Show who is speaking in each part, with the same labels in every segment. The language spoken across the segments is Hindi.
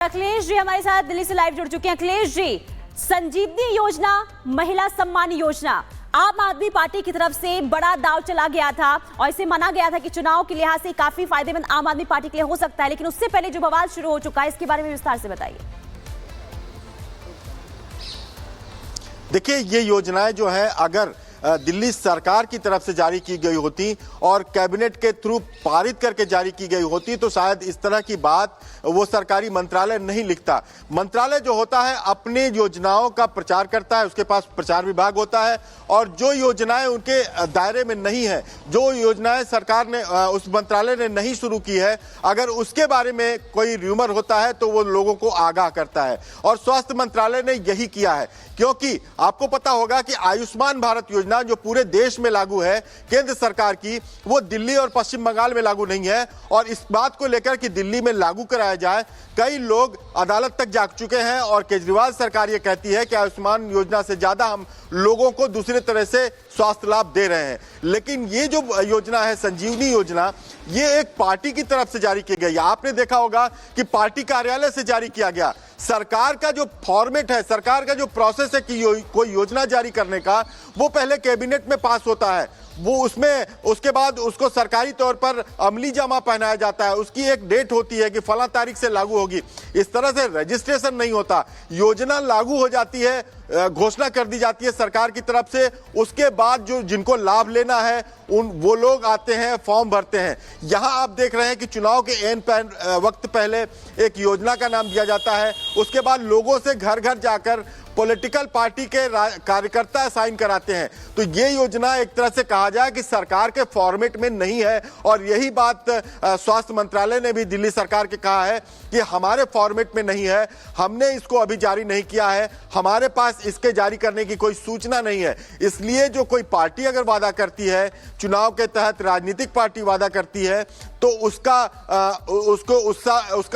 Speaker 1: अखिलेश जी हमारे साथ दिल्ली से लाइव जुड़ चुके हैं। अखिलेश जी, संजीवनी योजना, महिला सम्मान योजना आम आदमी पार्टी की तरफ से बड़ा दाव चला गया था और इसे माना गया था कि चुनाव के लिहाज से काफी फायदेमंद आम आदमी पार्टी के लिए हो सकता है, लेकिन उससे पहले जो बवाल शुरू हो चुका है इसके बारे में विस्तार से बताइए।
Speaker 2: देखिए, ये योजनाएं जो है अगर दिल्ली सरकार की तरफ से जारी की गई होती और कैबिनेट के थ्रू पारित करके जारी की गई होती तो शायद इस तरह की बात वो सरकारी मंत्रालय नहीं लिखता। मंत्रालय जो होता है अपनी योजनाओं का प्रचार करता है, उसके पास प्रचार विभाग होता है और जो योजनाएं उनके दायरे में नहीं है, जो योजनाएं सरकार ने उस मंत्रालय ने नहीं शुरू की है, अगर उसके बारे में कोई र्यूमर होता है तो वो लोगों को आगाह करता है। और स्वास्थ्य मंत्रालय ने यही किया है, क्योंकि आपको पता होगा कि आयुष्मान भारत योजना जो पूरे देश में लागू है केंद्र सरकार की, वो दिल्ली और पश्चिम बंगाल में लागू नहीं है। और इस बात को लेकर कि दिल्ली में लागू कराया जाए, कई लोग अदालत तक जा चुके हैं और केजरीवाल सरकार ये कहती है कि आयुष्मान योजना से ज्यादा हम लोगों को दूसरे तरह से स्वास्थ्य लाभ दे रहे हैं। लेकिन ये जो योजना है संजीवनी योजना, ये एक पार्टी की तरफ से जारी की गई। आपने देखा होगा कि पार्टी कार्यालय से जारी किया गया। सरकार का जो फॉर्मेट है, सरकार का जो प्रोसेस है कि कोई योजना जारी करने का, वो पहले कैबिनेट में पास होता है, वो उसमें उसके बाद उसको सरकारी तौर पर अमली जामा पहनाया जाता है, उसकी एक डेट होती है कि फला तारीख से लागू होगी। इस तरह से रजिस्ट्रेशन नहीं होता, योजना लागू हो जाती है, घोषणा कर दी जाती है सरकार की तरफ से। उसके बाद जो जिनको लाभ लेना है वो लोग आते हैं, फॉर्म भरते हैं। यहां आप देख रहे हैं कि चुनाव के एन वक्त पहले एक योजना का नाम दिया जाता है, उसके बाद लोगों से घर घर जाकर पॉलिटिकल पार्टी के कार्यकर्ता साइन कराते हैं। तो ये योजना एक तरह से कहा जाए कि सरकार के फॉर्मेट में नहीं है। और यही बात स्वास्थ्य मंत्रालय ने भी दिल्ली सरकार के कहा है कि हमारे फॉर्मेट में नहीं है, हमने इसको अभी जारी नहीं किया है, हमारे पास इसके जारी करने की कोई सूचना नहीं है। इसलिए जो कोई पार्टी अगर वादा करती है, चुनाव के तहत राजनीतिक पार्टी वादा करती है, तो उसका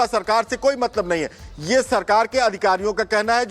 Speaker 2: सरकार से कोई मतलब नहीं है। ये सरकार के अधिकारियों का कहना है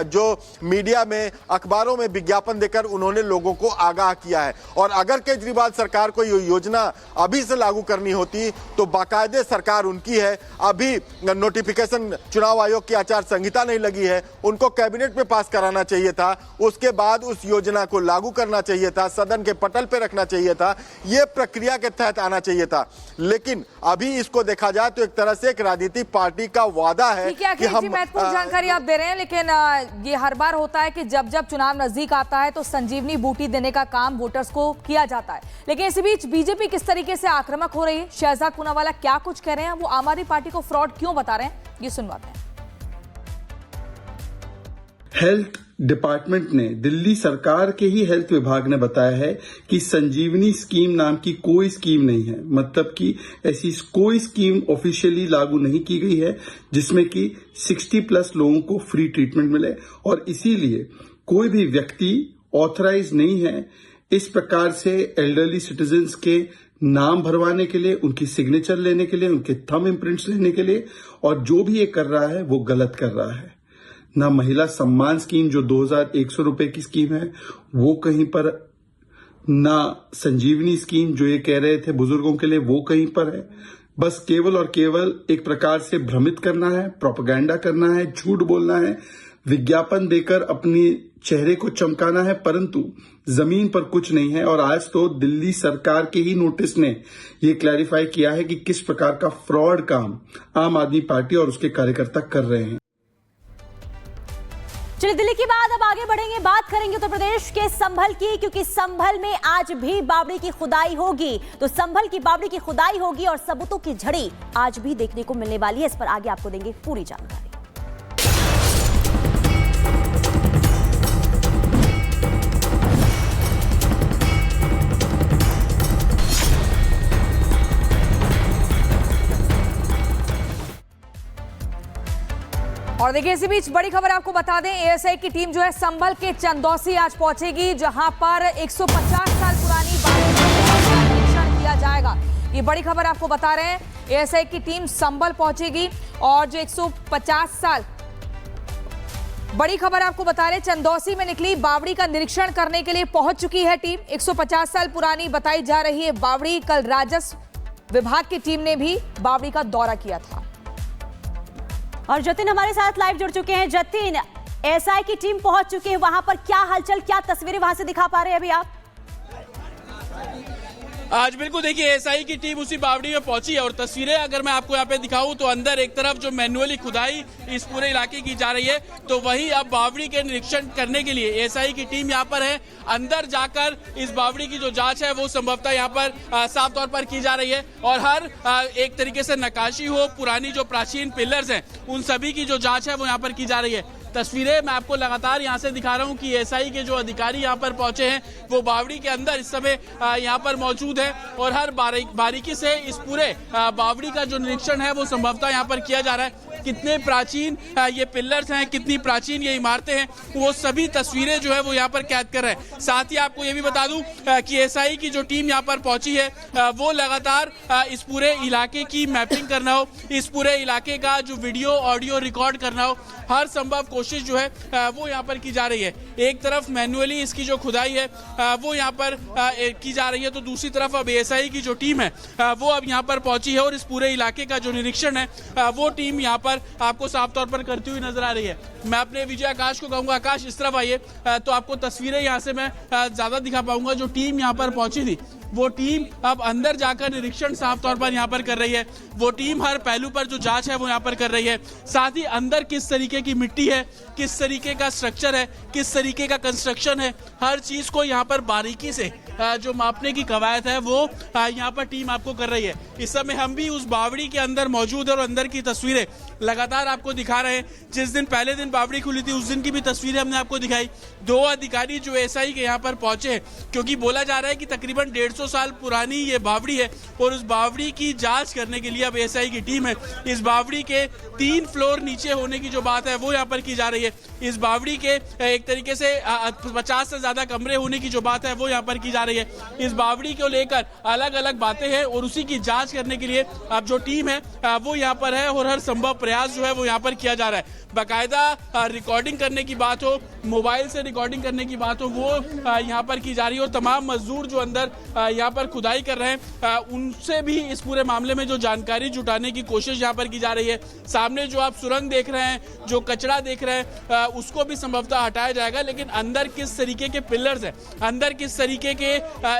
Speaker 2: जो मीडिया में, अखबारों में विज्ञापन देकर उन्होंने लोगों को आगाह किया है। और अगर केजरीवाल सरकार को ये योजना अभी से लागू करनी होती तो बाकायदे सरकार उनकी है, अभी नोटिफिकेशन चुनाव आयोग की आचार संहिता नहीं लगी है, उनको कैबिनेट में पास कराना चाहिए था, उसके बाद उस योजना को लागू करना चाहिए था, सदन के पटल पे रखना चाहिए था, ये प्रक्रिया के तहत आना चाहिए था। लेकिन अभी इसको देखा जाए तो एक तरह से एक राजनीतिक पार्टी का वादा है कि हम
Speaker 3: महत्वपूर्ण जानकारी आप दे रहे हैं, लेकिन ये हर बार होता है कि जब जब चुनाव नजदीक आता है तो संजीवनी बूटी देने का काम वोटर्स को किया जाता है। लेकिन इसी बीच बीजेपी किस तरीके से आक्रामक हो रही है, शहजाद पूनावाला क्या कुछ कह रहे हैं, वो आम आदमी पार्टी को फ्रॉड क्यों बता रहे हैं, ये सुनवाते हैं।
Speaker 4: हेल्थ डिपार्टमेंट ने, दिल्ली सरकार के ही हेल्थ विभाग ने बताया है कि संजीवनी स्कीम नाम की कोई स्कीम नहीं है। मतलब कि ऐसी कोई स्कीम ऑफिशियली लागू नहीं की गई है जिसमें कि 60+ लोगों को फ्री ट्रीटमेंट मिले, और इसीलिए कोई भी व्यक्ति ऑथराइज नहीं है इस प्रकार से एल्डरली सिटीजन्स के नाम भरवाने के लिए, उनकी सिग्नेचर लेने के लिए, उनके थंब इम्प्रिंट्स लेने के लिए। और जो भी ये कर रहा है वो गलत कर रहा है। ना महिला सम्मान स्कीम जो 2100 रुपए की स्कीम है वो कहीं पर, ना संजीवनी स्कीम जो ये कह रहे थे बुजुर्गों के लिए वो कहीं पर है। बस केवल और केवल एक प्रकार से भ्रमित करना है, प्रोपेगेंडा करना है, झूठ बोलना है, विज्ञापन देकर अपनी चेहरे को चमकाना है, परंतु जमीन पर कुछ नहीं है। और आज तो दिल्ली सरकार के ही नोटिस ने ये क्लैरिफाई किया है कि किस प्रकार का फ्रॉड काम आम आदमी पार्टी और उसके कार्यकर्ता कर रहे हैं।
Speaker 1: चलिए दिल्ली की बात अब आगे बढ़ेंगे, बात करेंगे उत्तर प्रदेश के संभल की, क्योंकि संभल में आज भी बावड़ी की खुदाई होगी। तो संभल की बावड़ी की खुदाई होगी और सबूतों की झड़ी आज भी देखने को मिलने वाली है। इस पर आगे आपको देंगे पूरी जानकारी।
Speaker 3: और देखिए इसी बीच बड़ी खबर आपको बता दें, एएसआई की टीम जो है संभल के चंदौसी आज पहुंचेगी, जहां पर 150 साल पुरानी बावड़ी का निरीक्षण किया जाएगा। ये बड़ी खबर आपको बता रहे हैं, एएसआई की टीम संभल पहुंचेगी और जो 150 साल, बड़ी खबर आपको बता रहे, चंदौसी में निकली बावड़ी का निरीक्षण करने के लिए पहुंच चुकी है टीम। 150 साल पुरानी बताई जा रही है बावड़ी। कल राजस्व विभाग की टीम ने भी बावड़ी का दौरा किया था।
Speaker 1: और जतिन हमारे साथ लाइव जुड़ चुके हैं। जतिन, एएसआई की टीम पहुंच चुकी है, वहां पर क्या हलचल, क्या तस्वीरें वहां से दिखा पा रहे हैं अभी आप?
Speaker 5: आज बिल्कुल देखिए एएसआई की टीम उसी बावड़ी में पहुंची है और तस्वीरें अगर मैं आपको यहाँ पे दिखाऊं तो अंदर एक तरफ जो मैन्युअली खुदाई इस पूरे इलाके की जा रही है, तो वहीं अब बावड़ी के निरीक्षण करने के लिए एएसआई की टीम यहाँ पर है। अंदर जाकर इस बावड़ी की जो जांच है वो संभवतः यहाँ पर साफ तौर पर की जा रही है और हर एक तरीके से नक्काशी हो, पुरानी जो प्राचीन पिलर्स हैं उन सभी की जो जांच है वो यहाँ पर की जा रही है। तस्वीरें मैं आपको लगातार यहाँ से दिखा रहा हूँ कि एएसआई के जो अधिकारी यहाँ पर पहुंचे हैं वो बावड़ी के अंदर इस समय यहाँ पर मौजूद है और हर बारीकी से इस पूरे बावड़ी का जो निरीक्षण है वो संभवतः यहाँ पर किया जा रहा है। कितने प्राचीन ये पिलर्स हैं, कितनी प्राचीन ये इमारतें हैं, वो सभी तस्वीरें जो है वो यहाँ पर कैद कर रहे हैं। साथ ही आपको ये भी बता दूं कि एएसआई की जो टीम यहाँ पर पहुंची है वो लगातार इस पूरे इलाके की मैपिंग करना हो, इस पूरे इलाके का जो वीडियो ऑडियो रिकॉर्ड करना हो, हर संभव कोशिश जो है वो यहाँ पर की जा रही है। एक तरफ मैन्युअली इसकी जो खुदाई है वो यहाँ पर की जा रही है, तो दूसरी तरफ अब एएसआई की जो टीम है वो अब यहाँ पर पहुंची है और इस पूरे इलाके का जो निरीक्षण है वो टीम यहाँ पर आपको साफ तौर पर करती हुई नजर आ रही है। मैं अपने विजय आकाश को कहूंगा, आकाश इस तरफ आइए तो आपको तस्वीरें यहाँ से मैं ज्यादा दिखा पाऊंगा। जो टीम यहाँ पर पहुंची थी वो टीम अब अंदर जाकर निरीक्षण साफ तौर पर यहाँ पर कर रही है। वो टीम हर पहलू पर जो जांच है वो यहाँ पर कर रही है। साथ ही अंदर किस तरीके की मिट्टी है, किस तरीके का स्ट्रक्चर है, किस तरीके का कंस्ट्रक्शन है, हर चीज को यहाँ पर बारीकी से जो मापने की कवायद है वो यहाँ पर टीम आपको कर रही है। इस समय हम भी उस बावड़ी के अंदर मौजूद है और अंदर की तस्वीरें लगातार आपको दिखा रहे हैं। जिस दिन पहले दिन बावड़ी खुली थी उस दिन की भी तस्वीरें हमने आपको दिखाई। 2 अधिकारी जो एएसआई के यहाँ पर पहुंचे हैं, क्योंकि बोला जा रहा है कि तकरीबन 150 साल पुरानी ये बावड़ी है और उस बावड़ी की जांच करने के लिए अब एएसआई की टीम है। इस बावड़ी के 3 फ्लोर नीचे होने की जो बात है वो यहाँ पर की जा रही है। इस बावड़ी के एक तरीके से 50 से ज्यादा कमरे होने की जो बात है वो यहाँ पर की जा रही है। इस बावड़ी को लेकर अलग अलग बातें हैं और उसी की जांच करने के लिए अब जो टीम है वो यहाँ पर है और हर संभव प्रयास जो है वो यहाँ पर किया जा रहा है। बाकायदा रिकॉर्डिंग करने की बात हो, मोबाइल से रिकॉर्डिंग करने की बात हो, वो यहाँ पर की जा रही है और तमाम मजदूर जो अंदर यहाँ पर खुदाई कर रहे हैं उनसे भी इस पूरे मामले में जो जानकारी जुटाने की कोशिश यहाँ पर की जा रही है। सामने जो आप सुरंग देख रहे हैं, जो कचरा देख रहे हैं उसको भी संभवतः हटाया जाएगा, लेकिन अंदर किस तरीके के पिलर्स हैं, अंदर किस तरीके के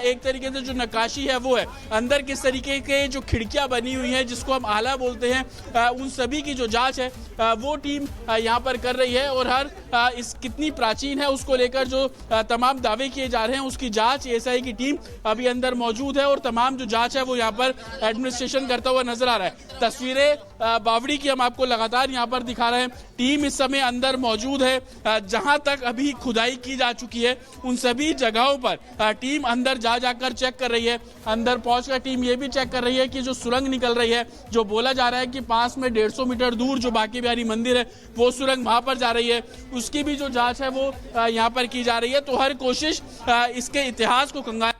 Speaker 5: एक तरीके से जो नक्काशी है वो है, अंदर किस तरीके के जो खिड़कियां बनी हुई हैं जिसको हम आला बोलते हैं, उन सभी की जो जांच है वो टीम यहाँ पर कर रही है और हर इस कितनी प्राचीन है उसको लेकर जो तमाम दावे किए जा रहे हैं उसकी जांच एएसआई की टीम अभी अंदर मौजूद है और तमाम जो जांच है वो यहाँ पर एडमिनिस्ट्रेशन करता हुआ नजर आ रहा है। तस्वीरें बावड़ी की हम आपको लगातार यहाँ पर दिखा रहे हैं। टीम इस समय अंदर मौजूद है। जहां तक अभी खुदाई की जा चुकी है उन सभी जगहों पर टीम अंदर जा जाकर चेक कर रही है। अंदर पहुंचकर टीम ये भी चेक कर रही है कि जो सुरंग निकल रही है, जो बोला जा रहा है कि पास में 150 मीटर दूर जो बांके बिहारी मंदिर है वो सुरंग वहां पर जा रही है, उसकी भी जो जांच है वो यहाँ पर की जा रही है। तो हर कोशिश इसके इतिहास को कंगाल